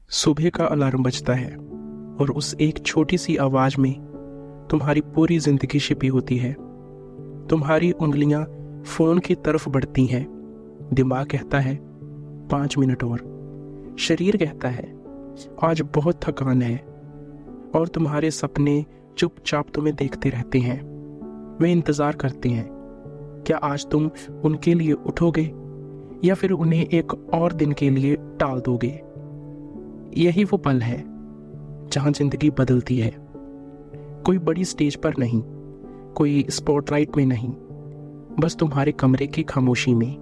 सुबह का अलार्म बजता है और उस एक छोटी सी आवाज में तुम्हारी पूरी जिंदगी छिपी होती है। तुम्हारी उंगलियां फोन की तरफ बढ़ती हैं। दिमाग कहता है 5 मिनट और। शरीर कहता है आज बहुत थकान है। और तुम्हारे सपने चुपचाप तुम्हें देखते रहते हैं। वे इंतजार करते हैं क्या आज तुम उनके लिए उठोगे या फिर उन्हें एक और दिन के लिए टाल दोगे। यही वो पल है जहां जिंदगी बदलती है। कोई बड़ी स्टेज पर नहीं, कोई स्पॉटलाइट में नहीं, बस तुम्हारे कमरे की खामोशी में।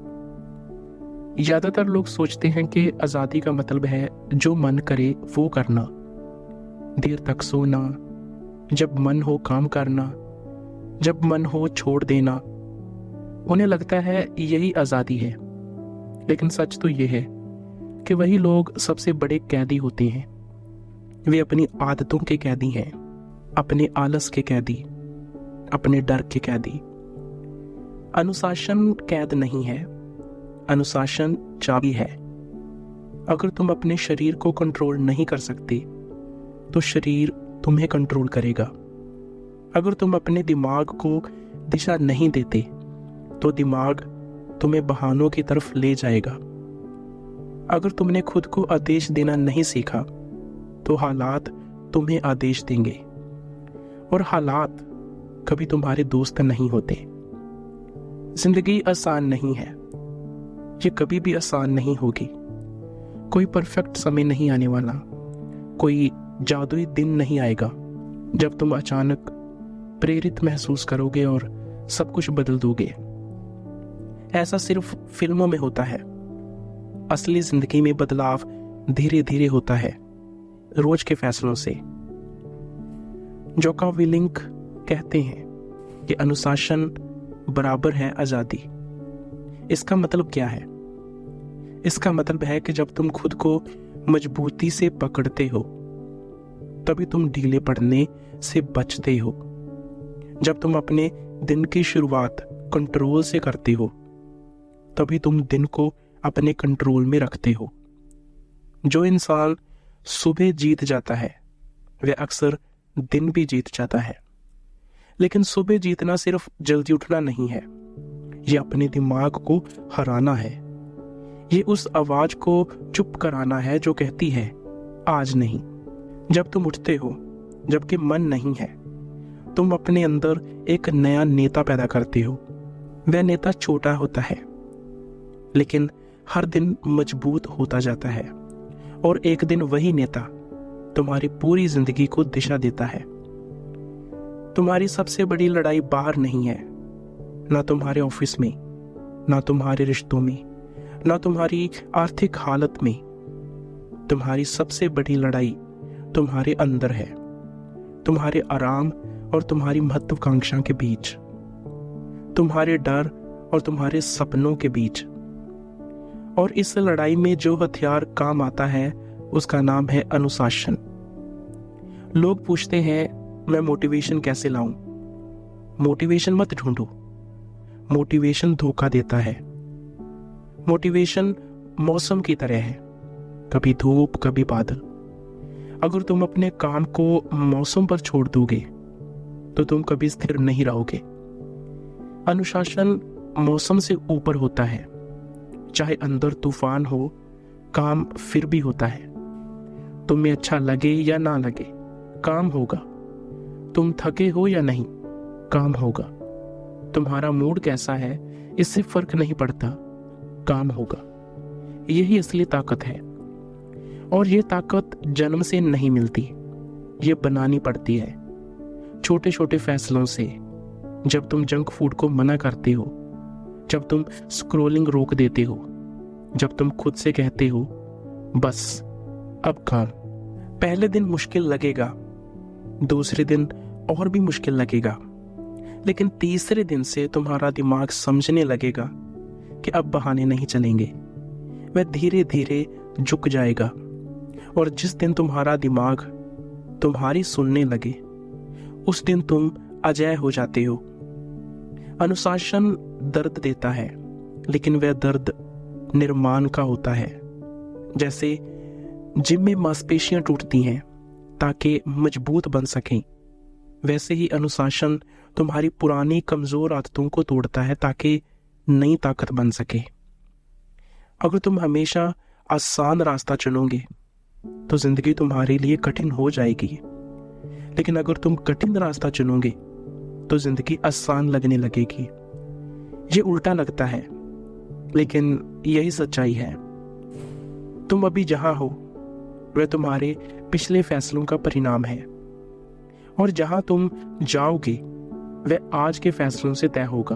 ज्यादातर लोग सोचते हैं कि आजादी का मतलब है जो मन करे वो करना, देर तक सोना, जब मन हो काम करना, जब मन हो छोड़ देना। उन्हें लगता है यही आजादी है, लेकिन सच तो ये है कि वही लोग सबसे बड़े कैदी होते हैं। वे अपनी आदतों के कैदी हैं, अपने आलस के कैदी, अपने डर के कैदी। अनुशासन कैद नहीं है, अनुशासन चाबी है। अगर तुम अपने शरीर को कंट्रोल नहीं कर सकते तो शरीर तुम्हें कंट्रोल करेगा। अगर तुम अपने दिमाग को दिशा नहीं देते तो दिमाग तुम्हें बहानों की तरफ ले जाएगा। अगर तुमने खुद को आदेश देना नहीं सीखा तो हालात तुम्हें आदेश देंगे, और हालात कभी तुम्हारे दोस्त नहीं होते। जिंदगी आसान नहीं है, ये कभी भी आसान नहीं होगी। कोई परफेक्ट समय नहीं आने वाला, कोई जादुई दिन नहीं आएगा जब तुम अचानक प्रेरित महसूस करोगे और सब कुछ बदल दोगे। ऐसा सिर्फ फिल्मों में होता है। असली जिंदगी में बदलाव धीरे धीरे होता है, रोज के फैसलों से। जोका विलिंग कहते हैं कि अनुशासन बराबर है आजादी। इसका मतलब क्या है? इसका मतलब है कि जब तुम खुद को मजबूती से पकड़ते हो तभी तुम ढीले पड़ने से बचते हो। जब तुम अपने दिन की शुरुआत कंट्रोल से करते हो तभी तुम दिन को अपने कंट्रोल में रखते हो। जो इंसान सुबह जीत जाता है वह अक्सर दिन भी जीत जाता है। लेकिन सुबह जीतना सिर्फ जल्दी उठना नहीं है, ये अपने दिमाग को हराना है। ये उस आवाज को चुप कराना है जो कहती है आज नहीं। जब तुम उठते हो जबकि मन नहीं है, तुम अपने अंदर एक नया नेता पैदा करते हो। वह नेता छोटा होता है लेकिन हर दिन मजबूत होता जाता है, और एक दिन वही नेता तुम्हारी पूरी जिंदगी को दिशा देता है। तुम्हारी सबसे बड़ी लड़ाई बाहर नहीं है, ना तुम्हारे ऑफिस में, ना तुम्हारे रिश्तों में, ना तुम्हारी आर्थिक हालत में। तुम्हारी सबसे बड़ी लड़ाई तुम्हारे अंदर है, तुम्हारे आराम और तुम्हारी महत्वाकांक्षा के बीच, तुम्हारे डर और तुम्हारे सपनों के बीच। और इस लड़ाई में जो हथियार काम आता है उसका नाम है अनुशासन। लोग पूछते हैं मैं मोटिवेशन कैसे लाऊं? मोटिवेशन मत ढूंढो, मोटिवेशन धोखा देता है। मोटिवेशन मौसम की तरह है, कभी धूप कभी बादल। अगर तुम अपने काम को मौसम पर छोड़ दोगे तो तुम कभी स्थिर नहीं रहोगे। अनुशासन मौसम से ऊपर होता है। चाहे अंदर तूफान हो, काम फिर भी होता है। तुम्हें अच्छा लगे या ना लगे, काम होगा। तुम थके हो या नहीं, काम होगा। तुम्हारा मूड कैसा है इससे फर्क नहीं पड़ता, काम होगा। यही असली ताकत है, और ये ताकत जन्म से नहीं मिलती, ये बनानी पड़ती है छोटे छोटे फैसलों से। जब तुम जंक फूड को मना करते हो, जब तुम स्क्रॉलिंग रोक देते हो, जब तुम खुद से कहते हो बस अब काम। पहले दिन मुश्किल लगेगा, दूसरे दिन और भी मुश्किल लगेगा, लेकिन तीसरे दिन से तुम्हारा दिमाग समझने लगेगा कि अब बहाने नहीं चलेंगे। वह धीरे धीरे झुक जाएगा, और जिस दिन तुम्हारा दिमाग तुम्हारी सुनने लगे उस दिन तुम अजेय हो जाते हो। अनुशासन दर्द देता है, लेकिन वह दर्द निर्माण का होता है। जैसे जिम में मांसपेशियां टूटती हैं ताकि मजबूत बन सकें, वैसे ही अनुशासन तुम्हारी पुरानी कमजोर आदतों को तोड़ता है ताकि नई ताकत बन सके। अगर तुम हमेशा आसान रास्ता चुनोगे तो जिंदगी तुम्हारे लिए कठिन हो जाएगी, लेकिन अगर तुम कठिन रास्ता चुनोगे तो जिंदगी आसान लगने लगेगी। ये उल्टा लगता है, लेकिन यही सच्चाई है। तुम अभी जहां हो वह तुम्हारे पिछले फैसलों का परिणाम है, और जहां तुम जाओगे वह आज के फैसलों से तय होगा।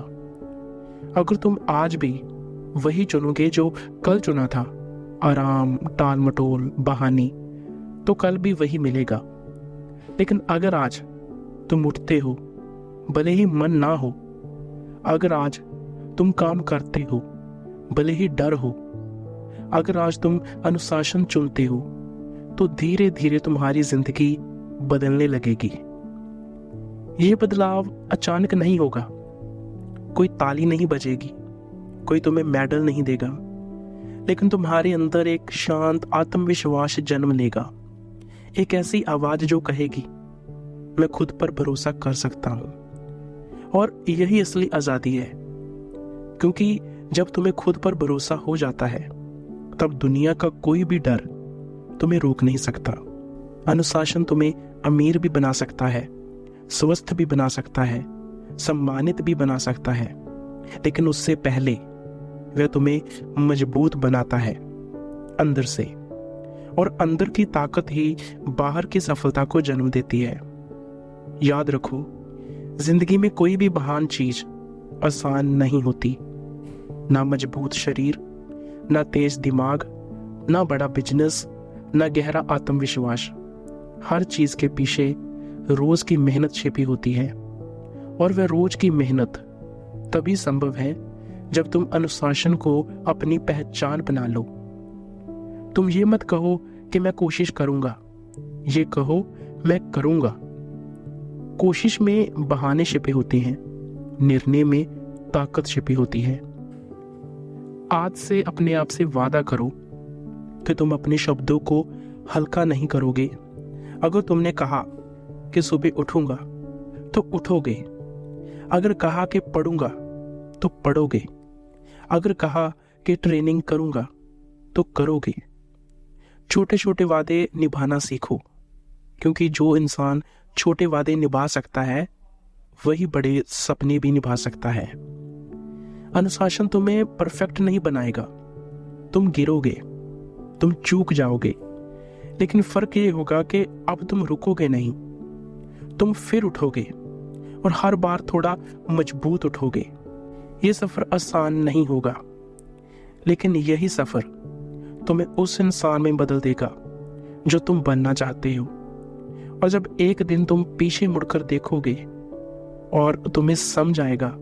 अगर तुम आज भी वही चुनोगे जो कल चुना था, आराम, टाल मटोल, बहाने, तो कल भी वही मिलेगा। लेकिन अगर आज तुम उठते हो भले ही मन ना हो, अगर आज तुम काम करते हो भले ही डर हो, अगर आज तुम अनुशासन चुनते हो, तो धीरे धीरे तुम्हारी जिंदगी बदलने लगेगी। यह बदलाव अचानक नहीं होगा, कोई ताली नहीं बजेगी, कोई तुम्हें मेडल नहीं देगा, लेकिन तुम्हारे अंदर एक शांत आत्मविश्वास जन्म लेगा। एक ऐसी आवाज जो कहेगी, मैं खुद पर भरोसा कर सकता हूं। और यही असली आजादी है, क्योंकि जब तुम्हें खुद पर भरोसा हो जाता है तब दुनिया का कोई भी डर तुम्हें रोक नहीं सकता। अनुशासन तुम्हें अमीर भी बना सकता है, स्वस्थ भी बना सकता है, सम्मानित भी बना सकता है, लेकिन उससे पहले वह तुम्हें मजबूत बनाता है अंदर से, और अंदर की ताकत ही बाहर की सफलता को जन्म देती है। याद रखो, जिंदगी में कोई भी महान चीज आसान नहीं होती। ना मजबूत शरीर, ना तेज दिमाग, ना बड़ा बिजनेस, ना गहरा आत्मविश्वास। हर चीज के पीछे रोज की मेहनत छिपी होती है, और वह रोज की मेहनत तभी संभव है जब तुम अनुशासन को अपनी पहचान बना लो। तुम ये मत कहो कि मैं कोशिश करूंगा, ये कहो मैं करूंगा। कोशिश में बहाने छिपे होते हैं, निर्णय में ताकत छिपी होती है। आज से अपने आप से वादा करो कि तुम अपने शब्दों को हल्का नहीं करोगे। अगर तुमने कहा कि सुबह उठूंगा तो उठोगे, अगर कहा कि पढ़ूंगा तो पढ़ोगे, अगर कहा कि ट्रेनिंग करूंगा तो करोगे। छोटे छोटे वादे निभाना सीखो, क्योंकि जो इंसान छोटे वादे निभा सकता है वही बड़े सपने भी निभा सकता है। अनुशासन तुम्हें परफेक्ट नहीं बनाएगा। तुम गिरोगे, तुम चूक जाओगे, लेकिन फर्क ये होगा कि अब तुम रुकोगे नहीं, तुम फिर उठोगे, और हर बार थोड़ा मजबूत उठोगे। ये सफर आसान नहीं होगा, लेकिन यही सफर तुम्हें उस इंसान में बदल देगा जो तुम बनना चाहते हो। और जब एक दिन तुम पीछे मुड़कर देखोगे और तुम्हें समझ आएगा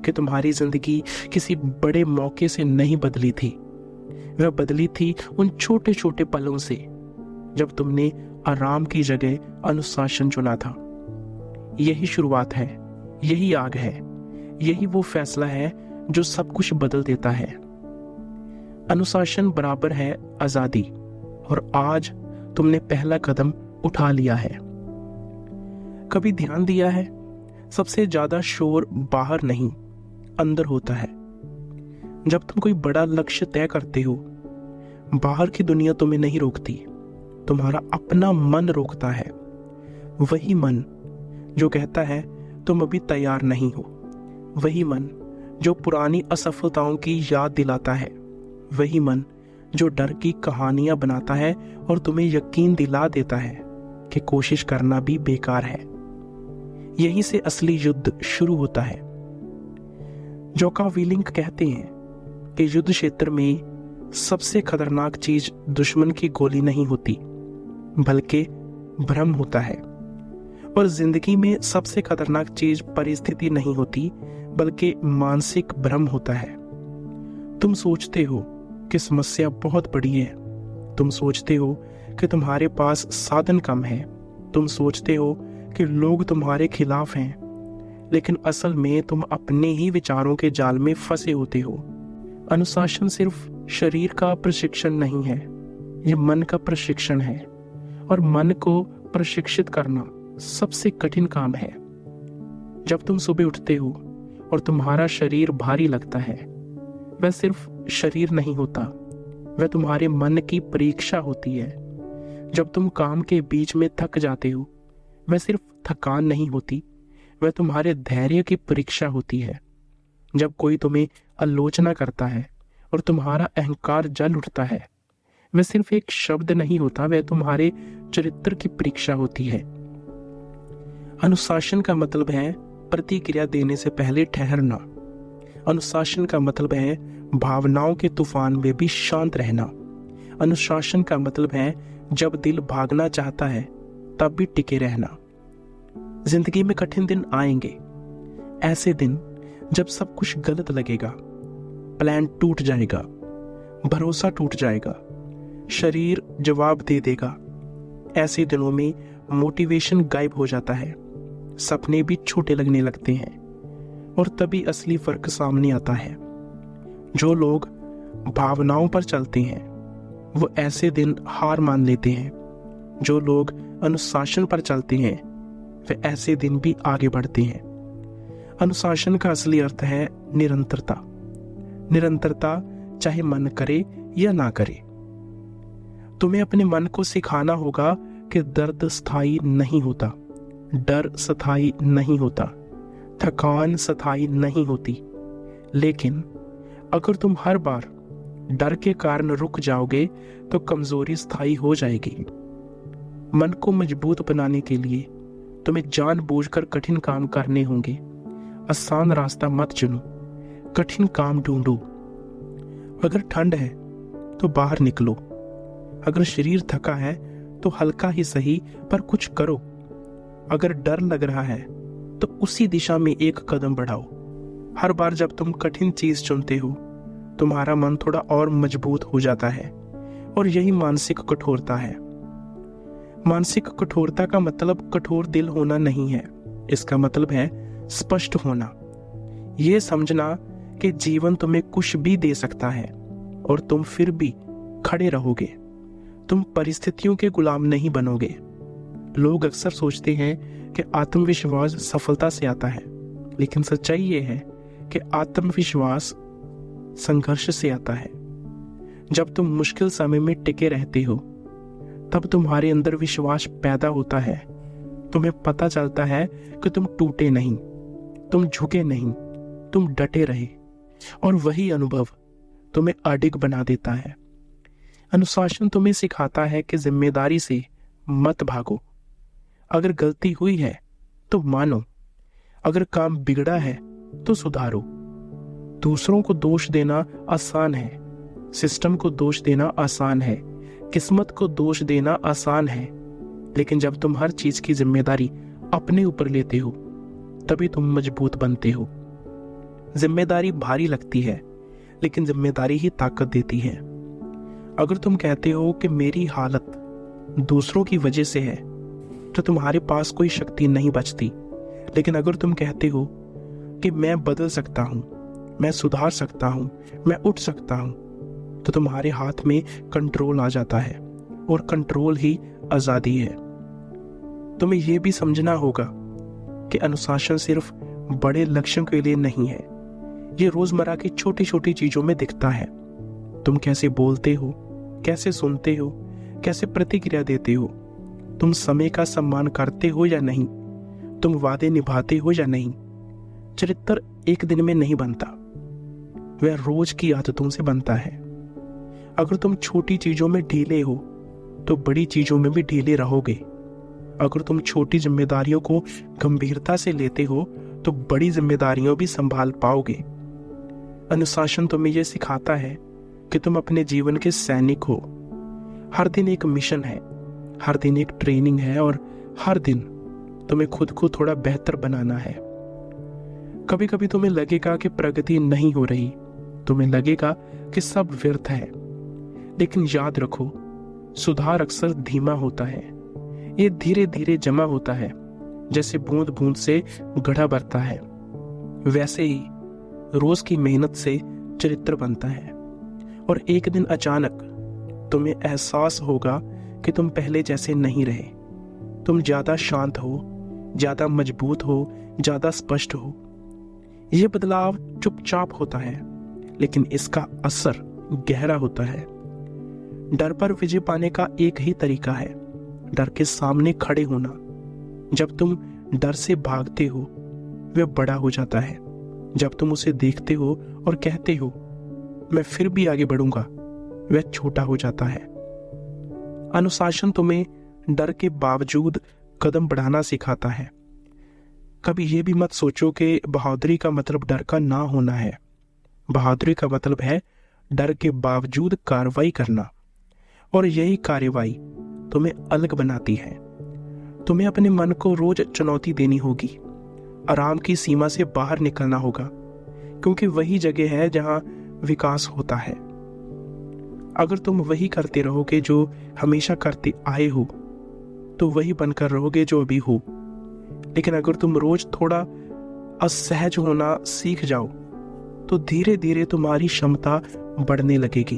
कि तुम्हारी जिंदगी किसी बड़े मौके से नहीं बदली थी, वह बदली थी उन छोटे छोटे पलों से जब तुमने आराम की जगह अनुशासन चुना था। यही शुरुआत है, यही आग है, यही वो फैसला है जो सब कुछ बदल देता है। अनुशासन बराबर है आजादी, और आज तुमने पहला कदम उठा लिया है। कभी ध्यान दिया है, सबसे ज्यादा शोर बाहर नहीं, अंदर होता है। जब तुम कोई बड़ा लक्ष्य तय करते हो, बाहर की दुनिया तुम्हें नहीं रोकती, तुम्हारा अपना मन रोकता है। वही मन जो कहता है तुम अभी तैयार नहीं हो, वही मन जो पुरानी असफलताओं की याद दिलाता है, वही मन जो डर की कहानियां बनाता है और तुम्हें यकीन दिला देता है कि कोशिश करना भी बेकार है। यहीं से असली युद्ध शुरू होता है। जोका विलिंग कहते हैं कि युद्ध क्षेत्र में सबसे खतरनाक चीज दुश्मन की गोली नहीं होती, बल्कि भ्रम होता है। और जिंदगी में सबसे खतरनाक चीज परिस्थिति नहीं होती, बल्कि मानसिक भ्रम होता है। तुम सोचते हो कि समस्या बहुत बड़ी है, तुम सोचते हो कि तुम्हारे पास साधन कम है, तुम सोचते हो कि लोग तुम्हारे खिलाफ हैं, लेकिन असल में तुम अपने ही विचारों के जाल में फंसे होते हो। अनुशासन सिर्फ शरीर का प्रशिक्षण नहीं है, ये मन का प्रशिक्षण है और मन को प्रशिक्षित करना सबसे कठिन काम है। जब तुम सुबह उठते हो और तुम्हारा शरीर भारी लगता है, वह सिर्फ शरीर नहीं होता, वह तुम्हारे मन की परीक्षा होती है। जब तुम काम के बीच में थक जाते हो, वह सिर्फ थकान नहीं होती, वह तुम्हारे धैर्य की परीक्षा होती है। जब कोई तुम्हें आलोचना करता है और तुम्हारा अहंकार जल उठता है, वह सिर्फ एक शब्द नहीं होता, वह तुम्हारे चरित्र की परीक्षा होती है। अनुशासन का मतलब है प्रतिक्रिया देने से पहले ठहरना। अनुशासन का मतलब है भावनाओं के तूफान में भी शांत रहना। अनुशासन का मतलब है जब दिल भागना चाहता है तब भी टिके रहना। जिंदगी में कठिन दिन आएंगे, ऐसे दिन जब सब कुछ गलत लगेगा, प्लान टूट जाएगा, भरोसा टूट जाएगा, शरीर जवाब दे देगा। ऐसे दिनों में मोटिवेशन गायब हो जाता है, सपने भी छोटे लगने लगते हैं और तभी असली फर्क सामने आता है। जो लोग भावनाओं पर चलते हैं वो ऐसे दिन हार मान लेते हैं। जो लोग अनुशासन पर चलते हैं वे ऐसे दिन भी आगे बढ़ते हैं। अनुशासन का असली अर्थ है निरंतरता। निरंतरता चाहे मन करे या ना करे। तुम्हें अपने मन को सिखाना होगा कि दर्द स्थायी नहीं होता, डर स्थायी नहीं होता, थकान स्थायी नहीं होती। लेकिन अगर तुम हर बार डर के कारण रुक जाओगे तो कमजोरी स्थायी हो जाएगी। मन को मजबूत बनाने के लिए तुम्हें जानबूझकर कठिन काम करने होंगे। आसान रास्ता मत चुनो, कठिन काम ढूंढो। अगर ठंड है तो बाहर निकलो, अगर शरीर थका है तो हल्का ही सही पर कुछ करो। अगर डर लग रहा है तो उसी दिशा में एक कदम बढ़ाओ। हर बार जब तुम कठिन चीज चुनते हो, तुम्हारा मन थोड़ा और मजबूत हो जाता है और यही मानसिक कठोरता है। मानसिक कठोरता का मतलब कठोर दिल होना नहीं है, इसका मतलब है स्पष्ट होना। यह समझना कि जीवन तुम्हें कुछ भी दे सकता है और तुम फिर भी खड़े रहोगे। तुम परिस्थितियों के गुलाम नहीं बनोगे। लोग अक्सर सोचते हैं कि आत्मविश्वास सफलता से आता है, लेकिन सच्चाई यह है कि आत्मविश्वास संघर्ष से आता है। जब तुम मुश्किल समय में टिके रहते हो तब तुम्हारे अंदर विश्वास पैदा होता है। तुम्हें पता चलता है कि तुम टूटे नहीं, तुम झुके नहीं, तुम डटे रहे, और वही अनुभव तुम्हें अडिग बना देता है। अनुशासन तुम्हें सिखाता है कि जिम्मेदारी से मत भागो। अगर गलती हुई है तो मानो, अगर काम बिगड़ा है तो सुधारो। दूसरों को दोष देना आसान है, सिस्टम को दोष देना आसान है, किस्मत को दोष देना आसान है, लेकिन जब तुम हर चीज की जिम्मेदारी अपने ऊपर लेते हो तभी तुम मजबूत बनते हो। जिम्मेदारी भारी लगती है, लेकिन जिम्मेदारी ही ताकत देती है। अगर तुम कहते हो कि मेरी हालत दूसरों की वजह से है तो तुम्हारे पास कोई शक्ति नहीं बचती। लेकिन अगर तुम कहते हो कि मैं बदल सकता हूं, मैं सुधार सकता हूं, मैं उठ सकता हूं, तो तुम्हारे हाथ में कंट्रोल आ जाता है, और कंट्रोल ही आजादी है। तुम्हें यह भी समझना होगा कि अनुशासन सिर्फ बड़े लक्ष्यों के लिए नहीं है, ये रोजमर्रा की छोटी छोटी चीजों में दिखता है। तुम कैसे बोलते हो, कैसे सुनते हो, कैसे प्रतिक्रिया देते हो, तुम समय का सम्मान करते हो या नहीं, तुम वादे निभाते हो या नहीं। चरित्र एक दिन में नहीं बनता, वह रोज की आदतों से बनता है। अगर तुम छोटी चीजों में ढीले हो तो बड़ी चीजों में भी ढीले रहोगे। अगर तुम छोटी जिम्मेदारियों को गंभीरता से लेते हो तो बड़ी जिम्मेदारियों भी संभाल पाओगे। अनुशासन तुम्हें यह सिखाता है कि तुम अपने जीवन के सैनिक हो। हर दिन एक मिशन है, हर दिन एक ट्रेनिंग है, और हर दिन तुम्हें खुद को थोड़ा बेहतर बनाना है। कभी कभी तुम्हें लगेगा कि प्रगति नहीं हो रही, तुम्हें लगेगा कि सब व्यर्थ है, लेकिन याद रखो, सुधार अक्सर धीमा होता है। ये धीरे धीरे जमा होता है, जैसे बूंद बूंद से गड्ढा भरता है। वैसे ही रोज की मेहनत से चरित्र बनता है, और एक दिन अचानक तुम्हें एहसास होगा कि तुम पहले जैसे नहीं रहे। तुम ज्यादा शांत हो, ज्यादा मजबूत हो, ज्यादा स्पष्ट हो। यह बदलाव चुपचाप होता है, लेकिन इसका असर गहरा होता है। डर पर विजय पाने का एक ही तरीका है, डर के सामने खड़े होना। जब तुम डर से भागते हो, वह बड़ा हो जाता है। जब तुम उसे देखते हो और कहते हो मैं फिर भी आगे बढ़ूंगा, वह छोटा हो जाता है। अनुशासन तुम्हें डर के बावजूद कदम बढ़ाना सिखाता है। कभी यह भी मत सोचो कि बहादुरी का मतलब डर का ना होना है। बहादुरी का मतलब है डर के बावजूद कार्रवाई करना, और यही कार्रवाई तुम्हें अलग बनाती है। तुम्हें अपने मन को रोज चुनौती देनी होगी, आराम की सीमा से बाहर निकलना होगा, क्योंकि वही जगह है जहां विकास होता है। अगर तुम वही करते रहोगे जो हमेशा करते आए हो, तो वही बनकर रहोगे जो अभी हो। लेकिन अगर तुम रोज थोड़ा असहज होना सीख जाओ, तो धीरे धीरे तुम्हारी क्षमता बढ़ने लगेगी।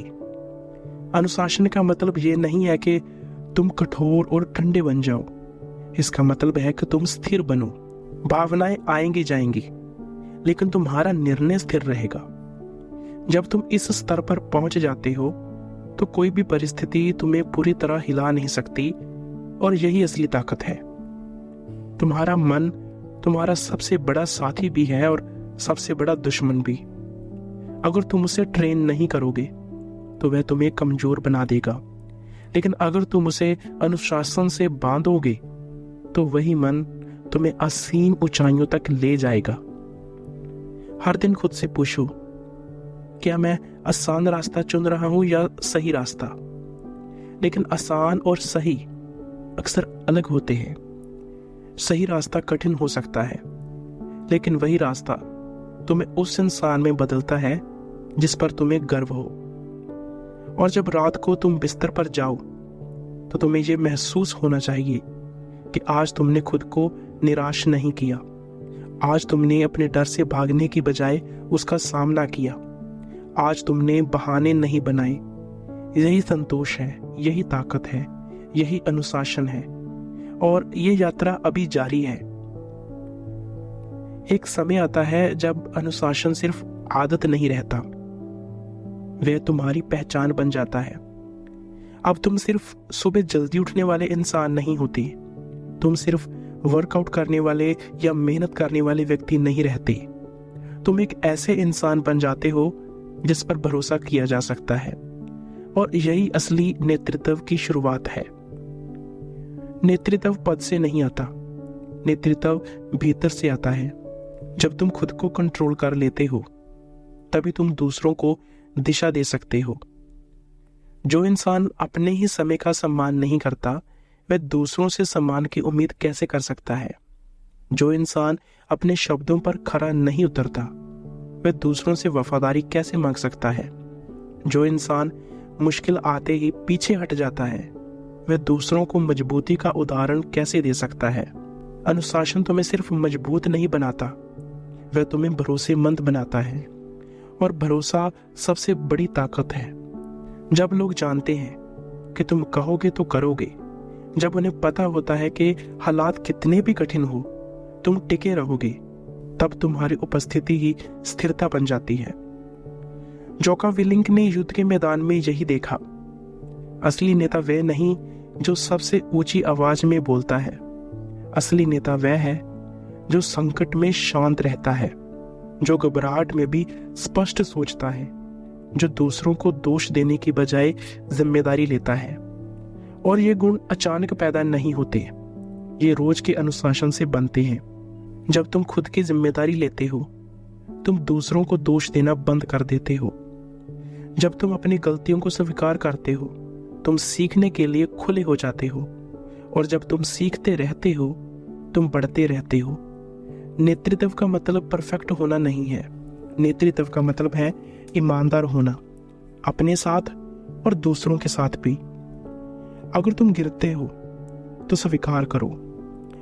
अनुशासन का मतलब ये नहीं है कि तुम कठोर और ठंडे बन जाओ। इसका मतलब है कि तुम स्थिर बनो। भावनाएं आएंगी जाएंगी, लेकिन तुम्हारा निर्णय स्थिर रहेगा। जब तुम इस स्तर पर पहुंच जाते हो, तो कोई भी परिस्थिति तुम्हें पूरी तरह हिला नहीं सकती, और यही असली ताकत है। तुम्हारा मन तुम्हारा सबसे बड़ा साथी भी है और सबसे बड़ा दुश्मन भी। अगर तुम उसे ट्रेन नहीं करोगे, तो वह तुम्हें कमजोर बना देगा, लेकिन अगर तुम उसे अनुशासन से बांधोगे, तो वही मन तुम्हें असीम ऊंचाइयों तक ले जाएगा। हर दिन खुद से पूछो, क्या मैं आसान रास्ता चुन रहा हूं या सही रास्ता? लेकिन आसान और सही अक्सर अलग होते हैं। सही रास्ता कठिन हो सकता है, लेकिन वही रास्ता तुम्हें उस इंसान में बदलता है जिस पर तुम्हें गर्व हो। और जब रात को तुम बिस्तर पर जाओ, तो तुम्हें यह महसूस होना चाहिए कि आज तुमने खुद को निराश नहीं किया। आज तुमने अपने डर से भागने की बजाय उसका सामना किया। आज तुमने बहाने नहीं बनाए। यही संतोष है, यही ताकत है, यही अनुशासन है, और ये यात्रा अभी जारी है। एक समय आता है जब अनुशासन सिर्फ आदत नहीं रहता, वह तुम्हारी पहचान बन जाता है। अब तुम सिर्फ सुबह जल्दी उठने वाले इंसान नहीं होते। तुम सिर्फ वर्कआउट करने वाले या मेहनत करने वाले व्यक्ति नहीं रहते। तुम एक ऐसे इंसान बन जाते हो जिस पर भरोसा किया जा सकता है, और यही असली नेतृत्व की शुरुआत है। नेतृत्व पद से नहीं आता, नेतृत्व भीतर से आता है। जब तुम खुद को कंट्रोल कर लेते हो, तभी तुम दूसरों को दिशा दे सकते हो। जो इंसान अपने ही समय का सम्मान नहीं करता, वह दूसरों से सम्मान की उम्मीद कैसे कर सकता है? जो इंसान अपने शब्दों पर खरा नहीं उतरता, वह दूसरों से वफादारी कैसे मांग सकता है? जो इंसान मुश्किल आते ही पीछे हट जाता है, वह दूसरों को मजबूती का उदाहरण कैसे दे सकता है? अनुशासन तुम्हें सिर्फ मजबूत नहीं बनाता, वह तुम्हें भरोसेमंद बनाता है, और भरोसा सबसे बड़ी ताकत है। जब लोग जानते हैं कि तुम कहोगे तो करोगे, जब उन्हें पता होता है कि हालात कितने भी कठिन हो, तुम टिके रहोगे, तब तुम्हारी उपस्थिति ही स्थिरता बन जाती है। जोका विलिंग ने युद्ध के मैदान में यही देखा। असली नेता वह नहीं जो सबसे ऊंची आवाज में बोलता है। असली नेता वह है जो संकट में शांत रहता है, जो घबराहट में भी स्पष्ट सोचता है, जो दूसरों को दोष देने की बजाय जिम्मेदारी लेता है। और ये गुण अचानक पैदा नहीं होते, ये रोज के अनुशासन से बनते हैं। जब तुम खुद की जिम्मेदारी लेते हो, तुम दूसरों को दोष देना बंद कर देते हो। जब तुम अपनी गलतियों को स्वीकार करते हो, तुम सीखने के लिए खुले हो जाते हो, और जब तुम सीखते रहते हो, तुम बढ़ते रहते हो। नेतृत्व का मतलब परफेक्ट होना नहीं है। नेतृत्व का मतलब है ईमानदार होना, अपने साथ और दूसरों के साथ भी। अगर तुम गिरते हो तो स्वीकार करो,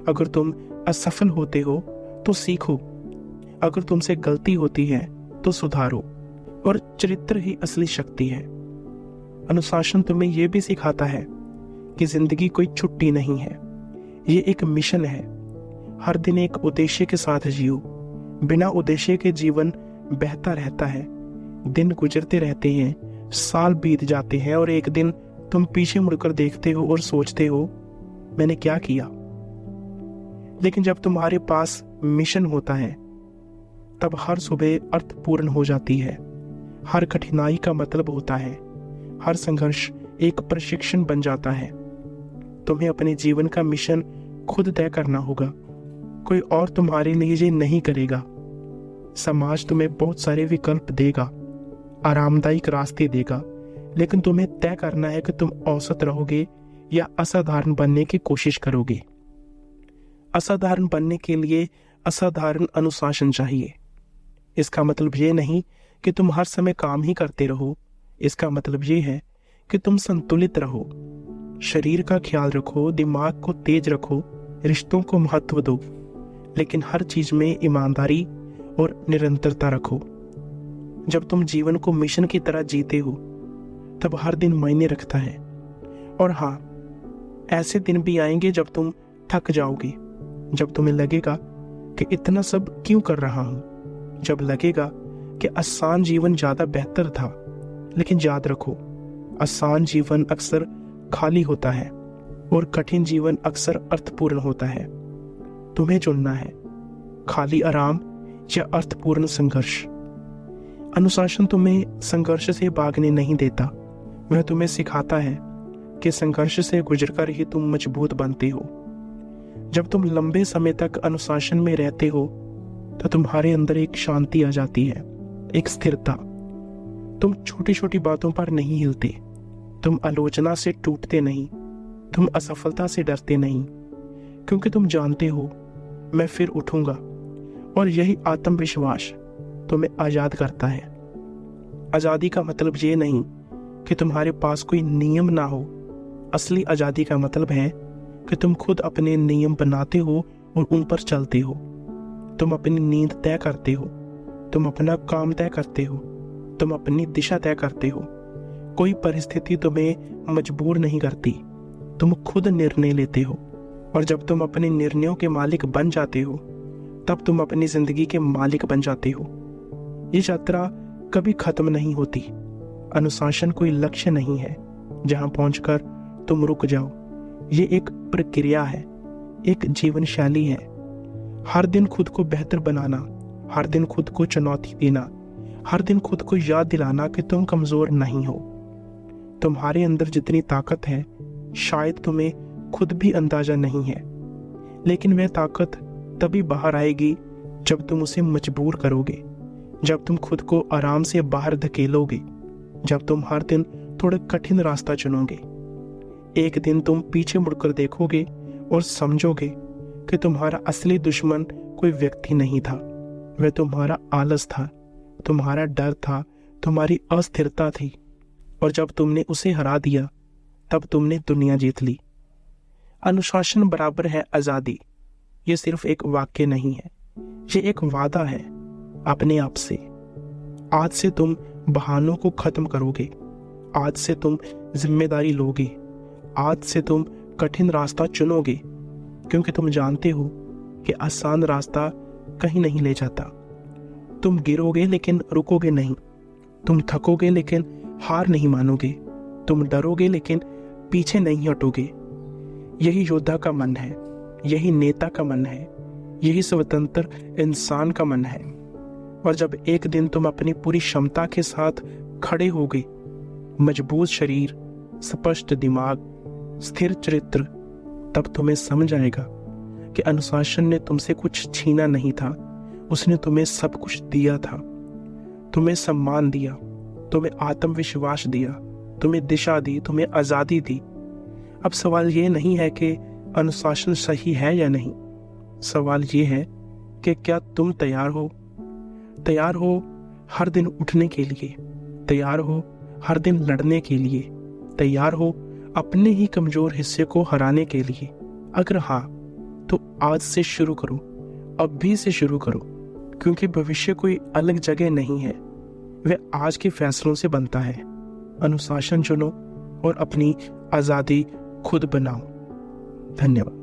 अगर तुम असफल होते हो तो सीखो, अगर तुमसे गलती होती है तो सुधारो। और चरित्र ही असली शक्ति है। अनुशासन तुम्हें यह भी सिखाता है कि जिंदगी कोई छुट्टी नहीं है, ये एक मिशन है। हर दिन एक उद्देश्य के साथ जियो। बिना उद्देश्य के जीवन बहता रहता है। दिन गुजरते रहते हैं, साल बीत जाते हैं और एक दिन तुम पीछे मुड़कर देखते हो और सोचते हो मैंने क्या किया। लेकिन जब तुम्हारे पास मिशन होता है तब हर सुबह अर्थपूर्ण हो जाती है। हर कठिनाई का मतलब होता है, हर संघर्ष एक प्रशिक्षण बन जाता है। तुम्हें अपने जीवन का मिशन खुद तय करना होगा, कोई और तुम्हारे लिए ये नहीं करेगा। समाज तुम्हें बहुत सारे विकल्प देगा, आरामदायक रास्ते देगा, लेकिन तुम्हें तय करना है कि तुम औसत रहोगे या असाधारण बनने की कोशिश करोगे। असाधारण बनने के लिए असाधारण अनुशासन चाहिए। इसका मतलब ये नहीं कि तुम हर समय काम ही करते रहो, इसका मतलब ये है कि तुम संतुलित रहो। शरीर का ख्याल रखो, दिमाग को तेज रखो, रिश्तों को महत्व दो, लेकिन हर चीज में ईमानदारी और निरंतरता रखो। जब तुम जीवन को मिशन की तरह जीते हो तब हर दिन मायने रखता है। और हाँ, ऐसे दिन भी आएंगे जब तुम थक जाओगे, जब तुम्हें लगेगा कि इतना सब क्यों कर रहा हूं, जब लगेगा कि आसान जीवन ज्यादा बेहतर था। लेकिन याद रखो, आसान जीवन अक्सर खाली होता है और कठिन जीवन अक्सर अर्थपूर्ण होता है। तुम्हें चुनना है, खाली आराम या अर्थपूर्ण संघर्ष। अनुशासन तुम्हें संघर्ष से भागने नहीं देता, वह तुम्हें सिखाता है कि संघर्ष से गुजरकर ही तुम मजबूत बनते हो। जब तुम लंबे समय तक अनुशासन में रहते हो तो तुम्हारे अंदर एक शांति आ जाती है, एक स्थिरता। तुम छोटी छोटी बातों पर नहीं हिलते, तुम आलोचना से टूटते नहीं, तुम असफलता से डरते नहीं, क्योंकि तुम जानते हो मैं फिर उठूंगा। और यही आत्मविश्वास तुम्हें आजाद करता है। आजादी का मतलब ये नहीं कि तुम्हारे पास कोई नियम ना हो। असली आजादी का मतलब है कि तुम खुद अपने नियम बनाते हो और उन पर चलते हो। तुम अपनी नींद तय करते हो, तुम अपना काम तय करते हो, तुम अपनी दिशा तय करते हो। कोई परिस्थिति तुम्हें मजबूर नहीं करती, तुम खुद निर्णय लेते हो। और जब तुम अपने निर्णयों के मालिक बन जाते हो तब तुम अपनी जिंदगी के मालिक बन जाते हो। ये यात्रा कभी खत्म नहीं होती। अनुशासन कोई लक्ष्य नहीं है जहां पहुंचकर तुम रुक जाओ। ये एक प्रक्रिया है, एक जीवन शैली है। हर दिन खुद को बेहतर बनाना, हर दिन खुद को चुनौती देना, हर दिन खुद को याद दिलाना कि तुम कमजोर नहीं हो। तुम्हारे अंदर जितनी ताकत है शायद तुम्हें खुद भी अंदाजा नहीं है, लेकिन वह ताकत तभी बाहर आएगी जब तुम उसे मजबूर करोगे, जब तुम खुद को आराम से बाहर धकेलोगे, जब तुम हर दिन थोड़ा कठिन रास्ता चुनोगे। एक दिन तुम पीछे मुड़कर देखोगे और समझोगे कि तुम्हारा असली दुश्मन कोई व्यक्ति नहीं था, वह तुम्हारा आलस था, तुम्हारा डर था, तुम्हारी अस्थिरता थी। और जब तुमने उसे हरा दिया तब तुमने दुनिया जीत ली। अनुशासन बराबर है आजादी। ये सिर्फ एक वाक्य नहीं है, ये एक वादा है अपने आप से। आज से तुम बहानों को खत्म करोगे, आज से तुम जिम्मेदारी लोगे, आज से तुम कठिन रास्ता चुनोगे, क्योंकि तुम जानते हो कि आसान रास्ता कहीं नहीं ले जाता। तुम गिरोगे लेकिन रुकोगे नहीं, तुम थकोगे लेकिन हार नहीं मानोगे, तुम डरोगे लेकिन पीछे नहीं हटोगे। यही योद्धा का मन है, यही नेता का मन है, यही स्वतंत्र इंसान का मन है। और जब एक दिन तुम अपनी पूरी क्षमता के साथ खड़े होगे, मजबूत शरीर, स्पष्ट दिमाग, स्थिर चरित्र, तब तुम्हें समझ आएगा कि अनुशासन ने तुमसे कुछ छीना नहीं था, उसने तुम्हें सब कुछ दिया था। तुम्हें सम्मान दिया, तुम्हें आत्मविश्वास दिया, तुम्हें दिशा दी, तुम्हें आजादी दी। अब सवाल ये नहीं है कि अनुशासन सही है या नहीं, सवाल ये है कि क्या तुम तैयार हो? तैयार हो हर दिन उठने के लिए, तैयार हो हर दिन लड़ने के लिए, तैयार हो अपने ही कमजोर हिस्से को हराने के लिए? अगर हाँ, तो आज से शुरू करो, अभी से शुरू करो, क्योंकि भविष्य कोई अलग जगह नहीं है, वह आज के फैसलों से बनता है। अनुशासन चुनो और अपनी आज़ादी खुद बनाओ। धन्यवाद।